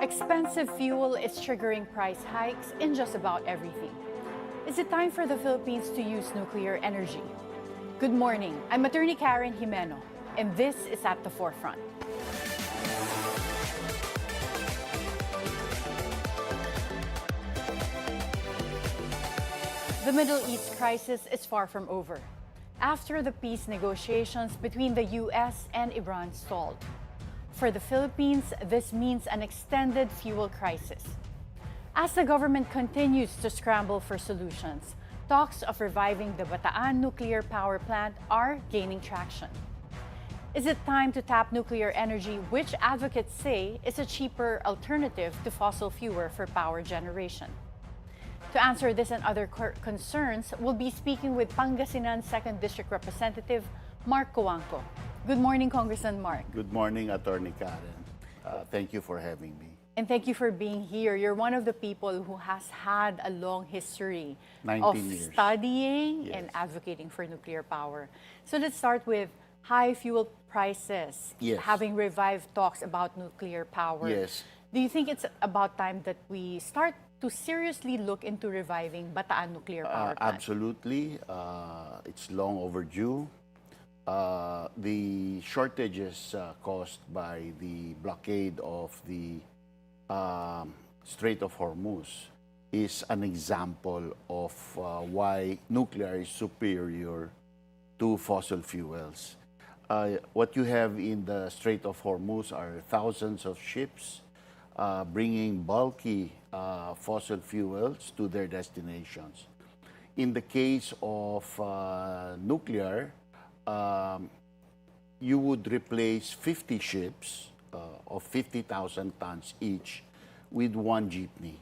Expensive fuel is triggering price hikes in just about everything. Is it time for the Philippines to use nuclear energy? Good morning, I'm Attorney Karen Jimeno, and this is At the Forefront. The Middle East crisis is far from over, after the peace negotiations between the U.S. and Iran stalled. For the Philippines, this means an extended fuel crisis. As the government continues to scramble for solutions, talks of reviving the Bataan Nuclear Power Plant are gaining traction. Is it time to tap nuclear energy, which advocates say is a cheaper alternative to fossil fuel for power generation? To answer this and other concerns, we'll be speaking with Pangasinan 2nd District Representative Mark Cojuangco. Good morning, Congressman Mark. Good morning, Attorney Karen. Thank you for having me. And thank you for being here. You're one of the people who has had a long history of years. studying Yes. and advocating for nuclear power. So let's start with high fuel prices, Yes. having revived talks about nuclear power. Yes. Do you think it's about time that we start to seriously look into reviving Bataan Nuclear Power Plant? Absolutely. It's long overdue. The shortages caused by the blockade of the Strait of Hormuz is an example of why nuclear is superior to fossil fuels. What you have in the Strait of Hormuz are thousands of ships bringing bulky fossil fuels to their destinations. In the case of nuclear, you would replace 50 ships of 50,000 tons each with one jeepney.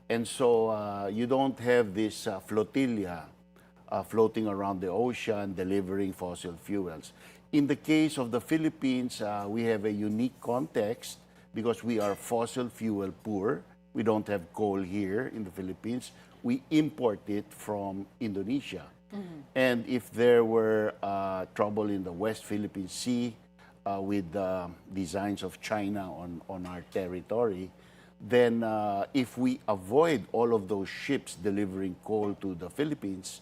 And so you don't have this flotilla floating around the ocean delivering fossil fuels. In the case of the Philippines, we have a unique context because we are fossil fuel poor. We don't have coal here in the Philippines. We import it from Indonesia. And if there were trouble in the West Philippine Sea with designs of China on our territory, then if we avoid all of those ships delivering coal to the Philippines,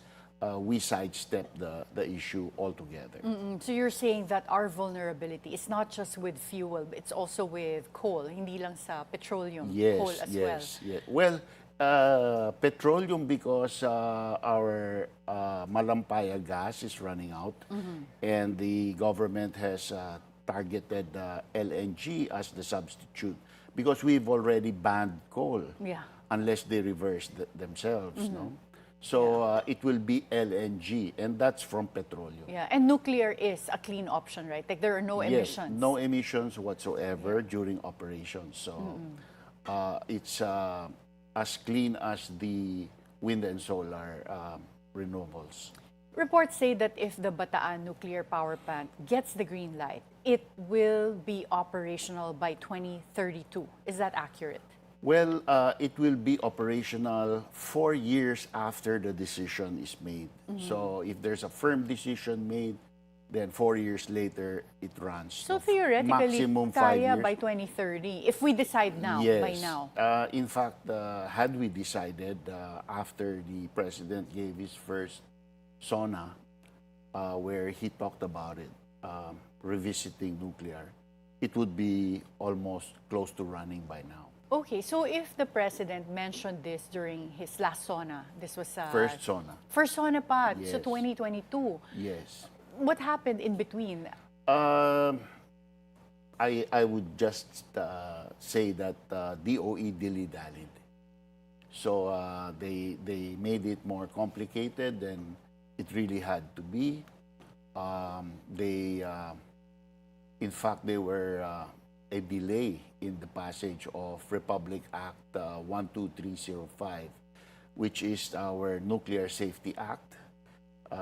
we sidestep the issue altogether. So you're saying that our vulnerability is not just with fuel, but it's also with coal, hindi lang sa petroleum, coal as well. Yes. Well, petroleum because our Malampaya gas is running out, and the government has targeted LNG as the substitute because we've already banned coal unless they reverse themselves. No? So it will be LNG, and that's from petroleum. Yeah, and nuclear is a clean option, right? Like there are no emissions. Yes, no emissions whatsoever during operations. So it's as clean as the wind and solar renewables. Reports say that if the Bataan Nuclear Power Plant gets the green light, it will be operational by 2032. Is that accurate? Well, it will be operational 4 years after the decision is made. So if there's a firm decision made, then 4 years later, it runs. So theoretically, maximum 5 kaya years. by 2030, if we decide now, Yes. by now. In fact, had we decided after the president gave his first SONA, where he talked about it, revisiting nuclear, it would be almost close to running by now. Okay, so if the president mentioned this during his last SONA, this was First SONA. First SONA pa, so Yes. 2022. Yes. What happened in between? I would just say that DOE dilly-dallied. So they made it more complicated than it really had to be. In fact, they were a delay in the passage of Republic Act 12305, which is our Nuclear Safety Act,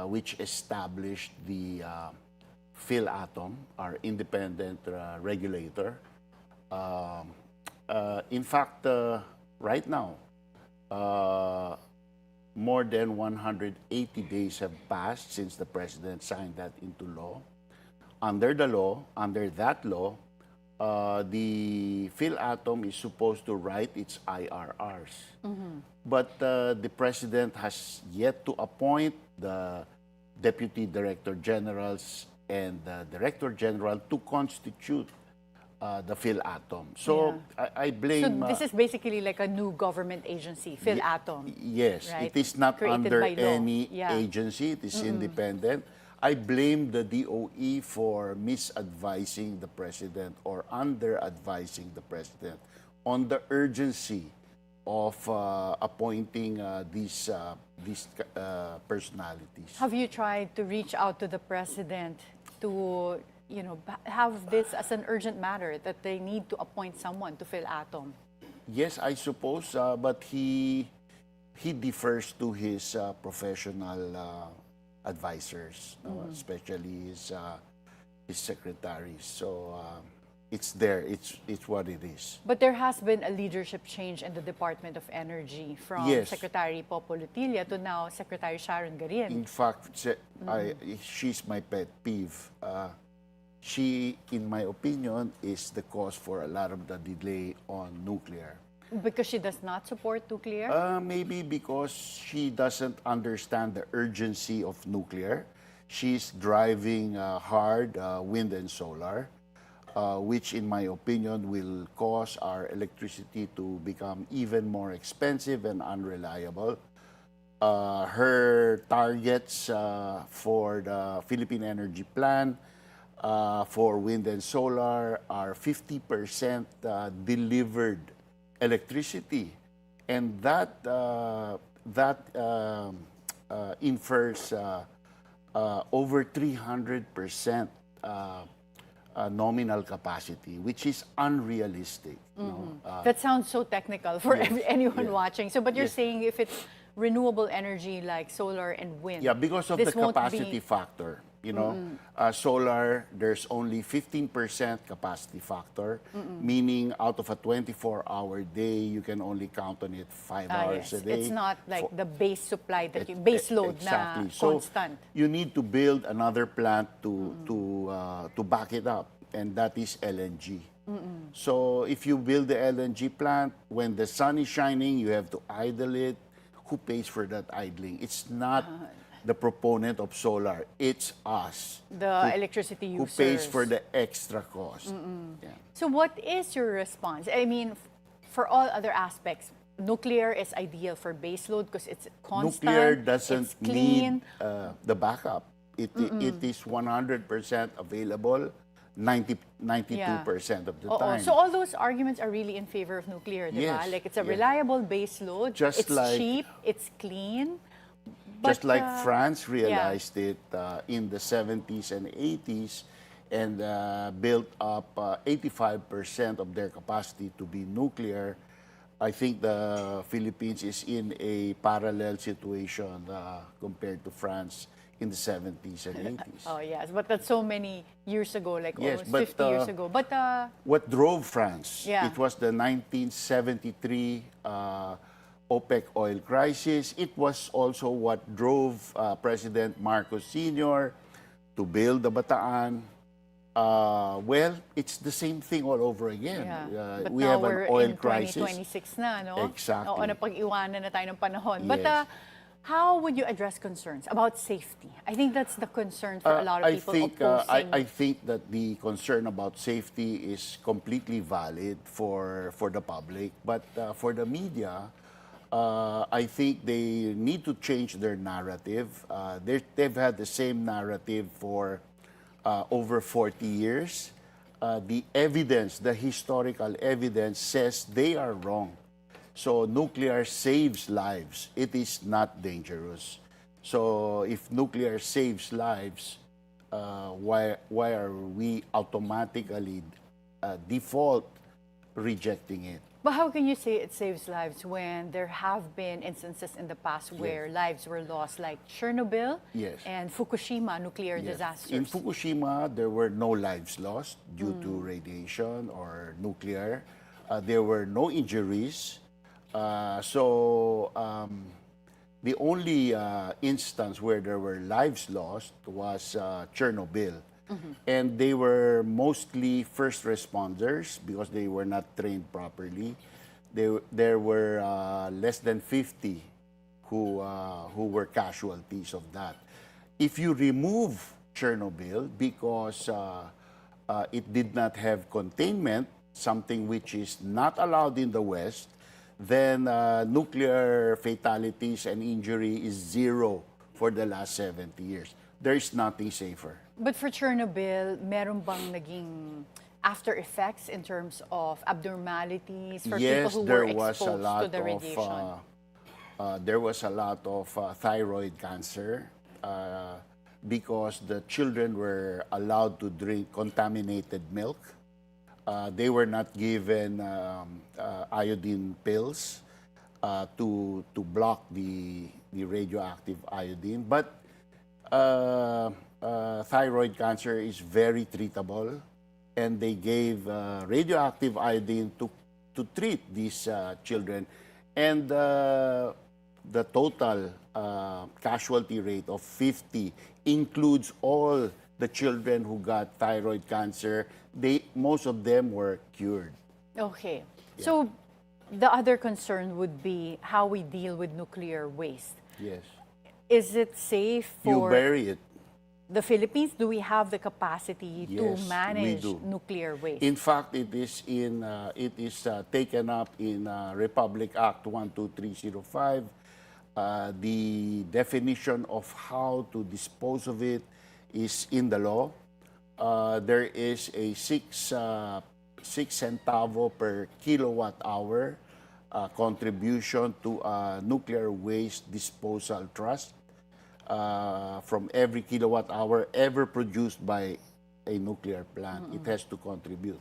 which established the PhilAtom, our independent regulator. In fact, right now, more than 180 days have passed since the president signed that into law. Under the law, under that law, the Philatom is supposed to write its IRRs. But the president has yet to appoint the deputy director generals and the director general to constitute the Philatom. So I So blame. this is basically like a new government agency, Philatom. Yes, right? it is not Created under by law. any Yeah. agency. It is independent. I blame the DOE for misadvising the president or under-advising the president on the urgency of appointing these personalities. Have you tried to reach out to the president to, have this as an urgent matter that they need to appoint someone to Philatom? Yes, I suppose, but he defers to his professional advisors, no? Especially his secretaries. So it's there. It's what it is. But there has been a leadership change in the Department of Energy from Yes. Secretary Popo Lutilla to now Secretary Sharon Garin. In fact, she's my pet peeve. She, in my opinion, is the cause for a lot of the delay on nuclear. Because she does not support nuclear? Maybe because she doesn't understand the urgency of nuclear. She's driving hard wind and solar, which in my opinion will cause our electricity to become even more expensive and unreliable. Her targets for the Philippine Energy Plan for wind and solar are 50% delivered electricity, and that infers over 300% nominal capacity, which is unrealistic. That sounds so technical for anyone watching. So, but you're Yes. saying if it's renewable energy like solar and wind, Yeah, because of the this won't capacity be- factor. Solar, there's only 15% capacity factor, meaning out of a 24-hour day, you can only count on it 5 hours yes. a day. It's not like For- the base supply that you, base load exactly. na So constant. you need to build another plant to back it up, and that is LNG. So if you build the LNG plant, when the sun is shining, you have to idle it. Who pays for that idling? It's not the proponent of solar. It's us. The electricity Who users. pays for the extra cost. Yeah. So what is your response? I mean, for all other aspects, nuclear is ideal for base load because it's constant, Nuclear doesn't it's clean. need the backup. It is 100% available 92% of the Oo. time. So all those arguments are really in favor of nuclear, di ba? Yes, Like it's a yes. reliable base load, Just it's like- cheap, it's clean. Just But, like France realized it in the 70s and 80s and built up 85% of their capacity to be nuclear, I think the Philippines is in a parallel situation compared to France in the 70s and 80s. Oh yes, but that's so many years ago, like Yes, almost but, 50 years ago. But What drove France? Yeah. It was the 1973 OPEC oil crisis. It was also what drove President Marcos Sr. to build the Bataan. Well, it's the same thing all over again. yeah. But We now have we're an oil in crisis. 2026 na, no? Exactly. Oo, napag-iwanan na tayo ng panahon. But Yes. how would you address concerns about safety? I think that's the concern for a lot of people opposing. I think that the concern about safety is completely valid for the public, but for the media, I think they need to change their narrative. They've had the same narrative for over 40 years. The evidence, the historical evidence says they are wrong. So nuclear saves lives. It is not dangerous. So if nuclear saves lives, why are we automatically default rejecting it? But how can you say it saves lives when there have been instances in the past where lives were lost, like Chernobyl Yes. and Fukushima nuclear Yes. disasters? In Fukushima, there were no lives lost due to radiation or nuclear. There were no injuries. The only instance where there were lives lost was Chernobyl. And they were mostly first responders because they were not trained properly. There were less than 50 who were casualties of that. If you remove Chernobyl because it did not have containment, something which is not allowed in the West, then nuclear fatalities and injury is zero for the last 70 years. There is nothing safer. But for Chernobyl, meron bang naging after effects in terms of abnormalities for people who were exposed to the radiation? There was a lot of thyroid cancer because the children were allowed to drink contaminated milk. They were not given iodine pills to block the radioactive iodine. But thyroid cancer is very treatable, and they gave radioactive iodine to treat these children. And the total casualty rate of 50 includes all the children who got thyroid cancer. Most of them were cured. Okay. Yeah. So the other concern would be how we deal with nuclear waste. Yes. Is it safe for you bury it. The Philippines? Do we have the capacity to manage we do. Nuclear waste? In fact, it is taken up in Republic Act 12305. The definition of how to dispose of it is in the law. There is a 6 centavo per kilowatt hour contribution to a nuclear waste disposal trust from every kilowatt hour ever produced by a nuclear plant. It has to contribute.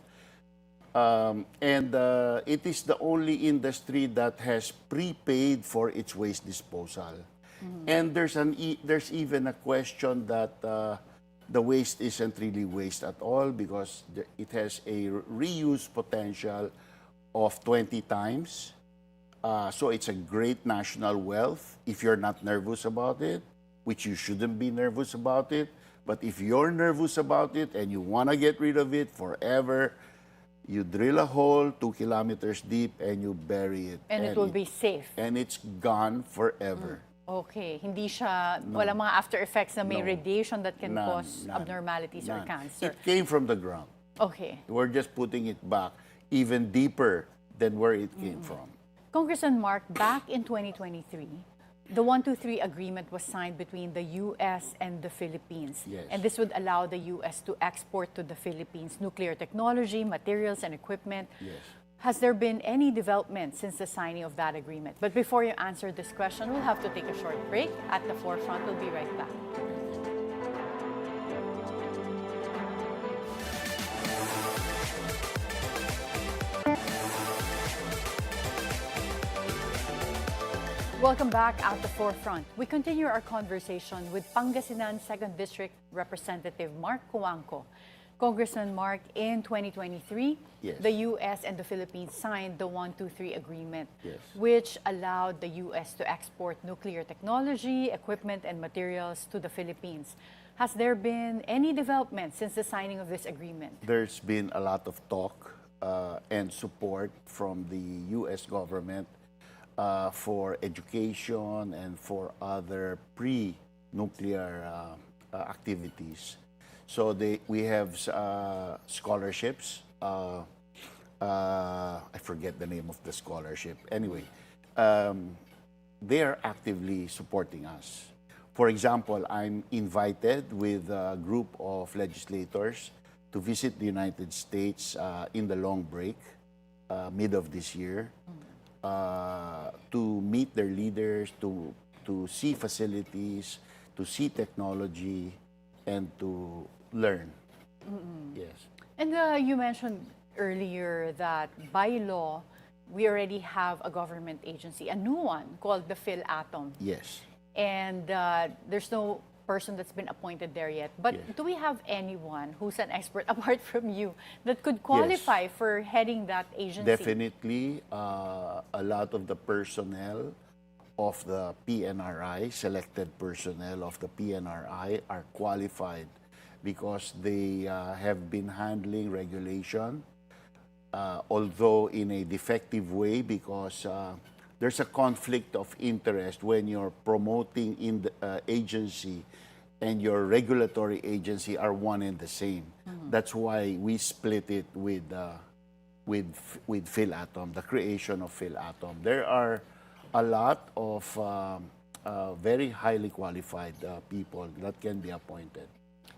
It is the only industry that has prepaid for its waste disposal. And there's even a question that the waste isn't really waste at all because it has a reuse potential of 20 times. So it's a great national wealth if you're not nervous about it, which you shouldn't be nervous about it. But if you're nervous about it and you want to get rid of it forever, you drill a hole 2 kilometers deep and you bury it. And it will be safe. And it's gone forever. Okay. Hindi siya, walang mga after effects na may radiation that can cause abnormalities or cancer. It came from the ground. Okay. We're just putting it back even deeper than where it came from. Congressman Mark, back in 2023, the 123 agreement was signed between the U.S. and the Philippines. Yes. And this would allow the U.S. to export to the Philippines nuclear technology, materials, and equipment. Yes. Has there been any development since the signing of that agreement? But before you answer this question, we'll have to take a short break. At the forefront, we'll be right back. Welcome back at the forefront. We continue our conversation with Pangasinan 2nd District Representative Mark Cojuangco. Congressman Mark, in 2023, the U.S. and the Philippines signed the 123 agreement, which allowed the U.S. to export nuclear technology, equipment, and materials to the Philippines. Has there been any development since the signing of this agreement? There's been a lot of talk and support from the U.S. government for education and for other pre-nuclear activities. So we have scholarships. I forget the name of the scholarship. Anyway, they are actively supporting us. For example, I'm invited with a group of legislators to visit the United States in the long break, mid of this year, to meet their leaders, to see facilities, to see technology, and to learn. Yes. And you mentioned earlier that by law, we already have a government agency, a new one called the PhilAtom. Yes. And there's no person that's been appointed there yet. But do we have anyone who's an expert apart from you that could qualify for heading that agency? Definitely, a lot of the personnel of the PNRI, selected personnel of the PNRI, are qualified because they have been handling regulation, although in a defective way, because there's a conflict of interest when you're promoting in the agency and your regulatory agency are one and the same. That's why we split it with Philatom, the creation of Philatom. There are a lot of very highly qualified people that can be appointed.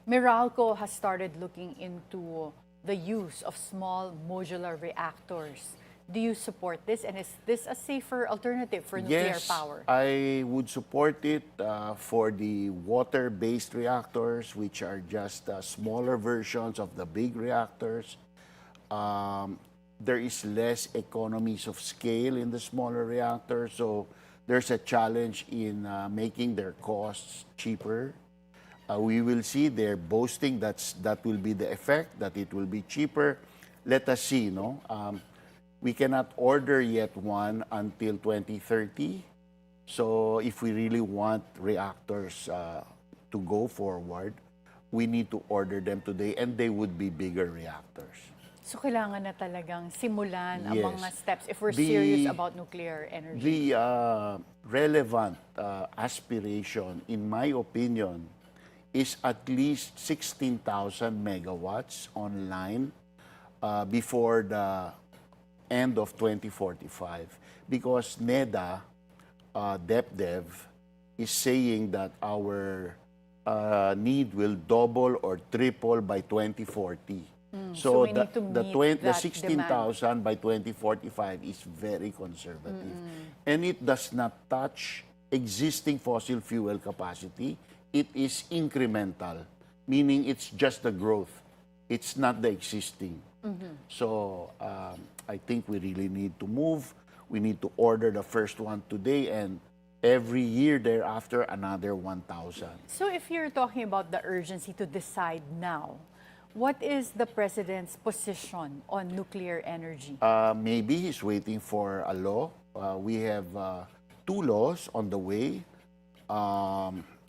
Meralco has started looking into the use of small modular reactors. Do you support this, and is this a safer alternative for nuclear power? Yes, I would support it for the water-based reactors, which are just smaller versions of the big reactors. There is less economies of scale in the smaller reactors, so there's a challenge in making their costs cheaper. We will see, they're boasting that will be the effect, that it will be cheaper. Let us see, no? We cannot order yet one until 2030. So if we really want reactors to go forward, we need to order them today, and they would be bigger reactors. So kailangan na talagang simulan ang Yes. mga steps if we're serious about nuclear energy. The relevant aspiration, in my opinion, is at least 16,000 megawatts online before the end of 2045, because NEDA, DepDev, is saying that our need will double or triple by 2040. So we need to meet the that 16,000 by 2045 is very conservative. And it does not touch existing fossil fuel capacity. It is incremental, meaning it's just the growth. It's not the existing. So I think we really need to move. We need to order the first one today, and every year thereafter, another 1,000. So if you're talking about the urgency to decide now, what is the President's position on nuclear energy? Maybe he's waiting for a law. We have two laws on the way.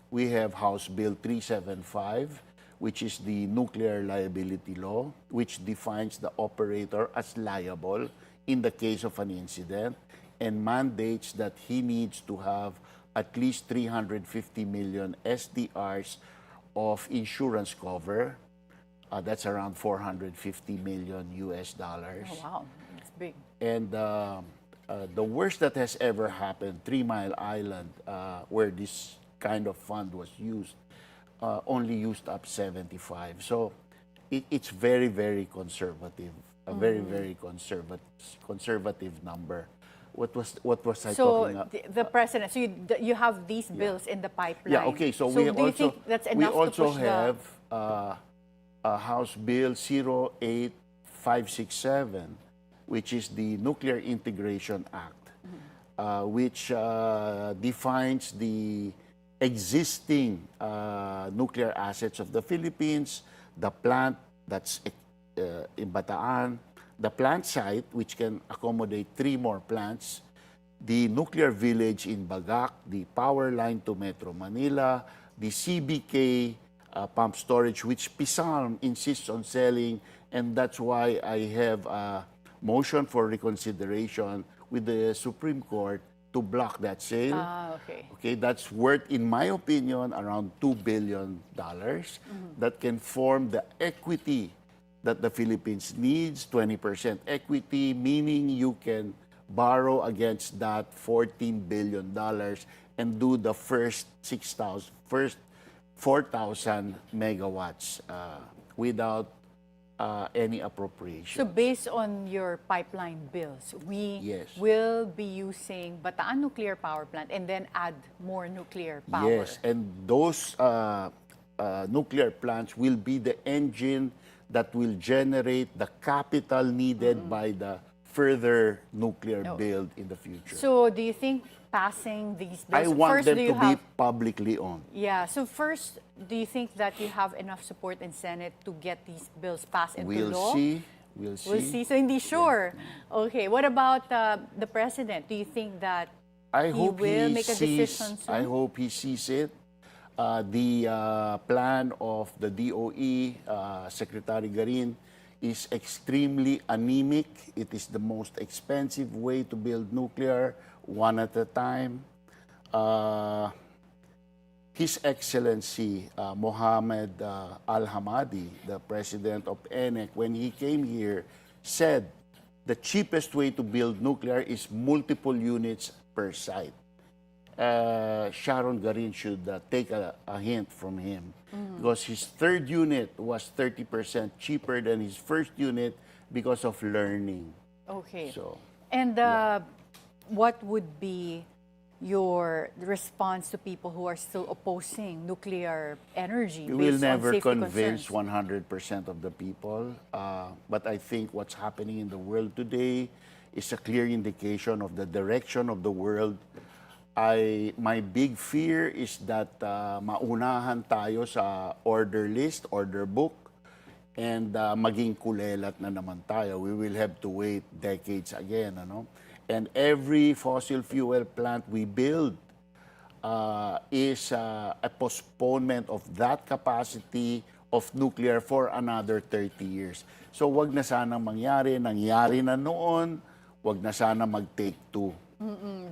We have House Bill 375, which is the nuclear liability law, which defines the operator as liable in the case of an incident and mandates that he needs to have at least 350 million SDRs of insurance cover. That's around 450 million US dollars. Oh, wow, it's big. And the worst that has ever happened, 3 Mile Island, where this kind of fund was used, only used up 75. So it's very, very conservative, a very, very conservative number. What was I talking about? So the President, so you have these bills in the pipeline. Yeah, okay. So do we you also think that's enough to push have House Bill 08567, which is the Nuclear Integration Act, which defines the existing nuclear assets of the Philippines, the plant that's in Bataan, the plant site, which can accommodate 3 more plants, the nuclear village in Bagac, the power line to Metro Manila, the CBK pump storage, which PISARM insists on selling, and that's why I have a motion for reconsideration with the Supreme Court to block that sale. Okay. Okay, that's worth, in my opinion, around $2 billion that can form the equity that the Philippines needs, 20% equity, meaning you can borrow against that $14 billion and do the first 4,000 megawatts without any appropriation. So based on your pipeline bills, we Yes. will be using Bataan Nuclear Power Plant and then add more nuclear power. Yes, and those nuclear plants will be the engine that will generate the capital needed by the further nuclear build in the future. So do you think passing these bills, I want first, them do to you be have, publicly owned. yeah, so first, do you think that you have enough support in Senate to get these bills passed into law? We'll see. We'll see. So hindi sure. Okay. What about the President? Do you think that I he hope will he make a sees, decision soon? I hope he sees it. The plan of the DOE, Secretary Garin, is extremely anemic. It is the most expensive way to build nuclear, one at a time. His Excellency Mohammed Al-Hamadi, the president of ENEC, when he came here, said the cheapest way to build nuclear is multiple units per site. Sharon Garin should take a hint from him, because his third unit was 30% cheaper than his first unit because of learning. Okay. So, and what would be your response to people who are still opposing nuclear energy? we will based on never safety convince concerns? 100% of the people, but I think what's happening in the world today is a clear indication of the direction of the world. My big fear is that maunahan tayo sa order list, order book, and maging kulelat na naman tayo. We will have to wait decades again, ano? And every fossil fuel plant we build is a postponement of that capacity of nuclear for another 30 years. So wag na sanang mangyari, nangyari na noon, wag na sana mag-take two.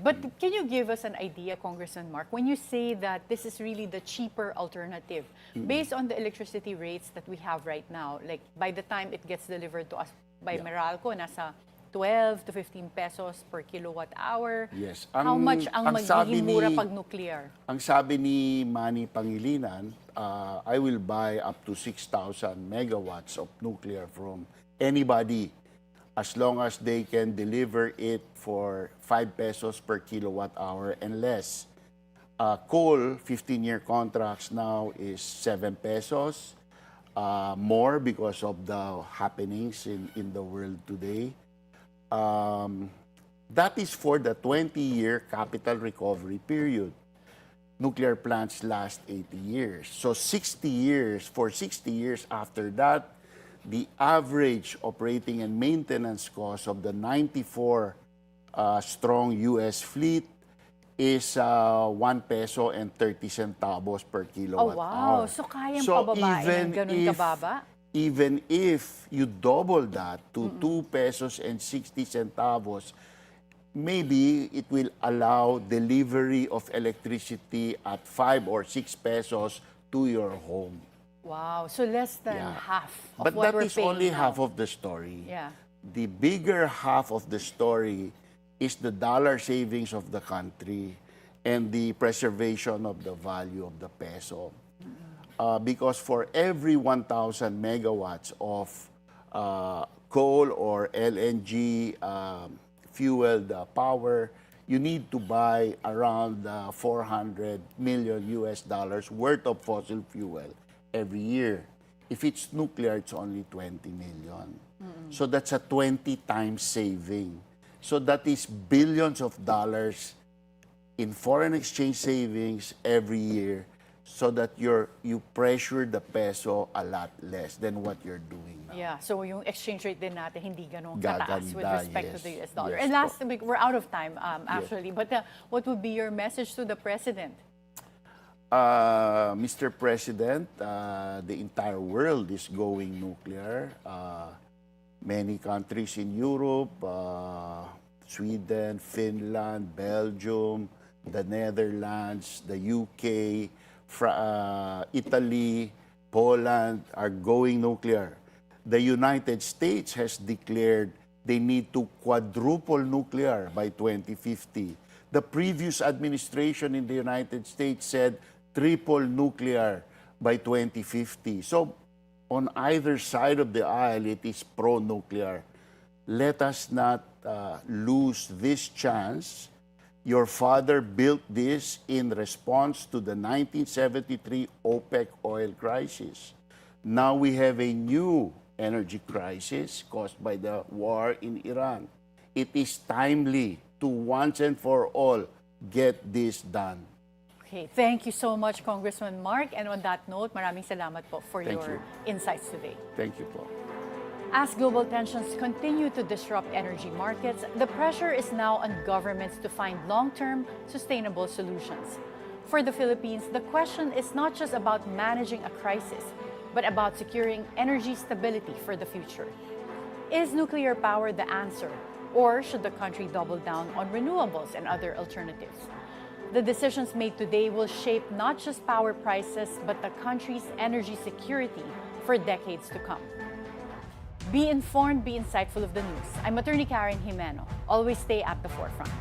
But can you give us an idea, Congressman Mark, when you say that this is really the cheaper alternative, based on the electricity rates that we have right now, like by the time it gets delivered to us by Meralco, nasa 12 to 15 pesos per kilowatt hour. Yes. How much ang magiging mura pag nuclear? Ang sabi ni Manny Pangilinan, I will buy up to 6,000 megawatts of nuclear from anybody as long as they can deliver it for 5 pesos per kilowatt hour and less. Coal, 15-year contracts now is 7 pesos, more because of the happenings in the world today. That is for the 20-year capital recovery period. Nuclear plants last 80 years. So 60 years, for 60 years after that, the average operating and maintenance cost of the 94 strong U.S. fleet is 1 peso and 30 centavos per kilowatt hour. So kayang pababain ng ganun kababa? Even if you double that to 2 pesos and 60 centavos, maybe it will allow delivery of electricity at 5 or 6 pesos to your home. Wow, so less than half of But what we're that is paying only now. half of the story. Yeah. The bigger half of the story is the dollar savings of the country and the preservation of the value of the peso. Because for every 1,000 megawatts of coal or LNG fueled power, you need to buy around $400 million worth of fossil fuel every year. If it's nuclear, it's only 20 million. So that's a 20 times saving. So that is billions of dollars in foreign exchange savings every year, so that you pressure the peso a lot less than what you're doing now. Yeah, so yung exchange rate din natin hindi ganun kataas with respect to the US dollar. Yes, And last week, we're out of time actually, but what would be your message to the President? Mr. President, the entire world is going nuclear. Many countries in Europe, Sweden, Finland, Belgium, the Netherlands, the UK, Italy, Poland are going nuclear. The United States has declared they need to quadruple nuclear by 2050. The previous administration in the United States said triple nuclear by 2050. So on either side of the aisle, it is pro-nuclear. Let us not lose this chance. Your father built this in response to the 1973 OPEC oil crisis. Now we have a new energy crisis caused by the war in Iran. It is timely to once and for all get this done. Okay, thank you so much, Congressman Mark. And on that note, maraming salamat po for your insights today. Thank you po. As global tensions continue to disrupt energy markets, the pressure is now on governments to find long-term, sustainable solutions. For the Philippines, the question is not just about managing a crisis, but about securing energy stability for the future. Is nuclear power the answer, or should the country double down on renewables and other alternatives? The decisions made today will shape not just power prices, but the country's energy security for decades to come. Be informed, be insightful of the news. I'm Attorney Jimeno. Always stay at the forefront.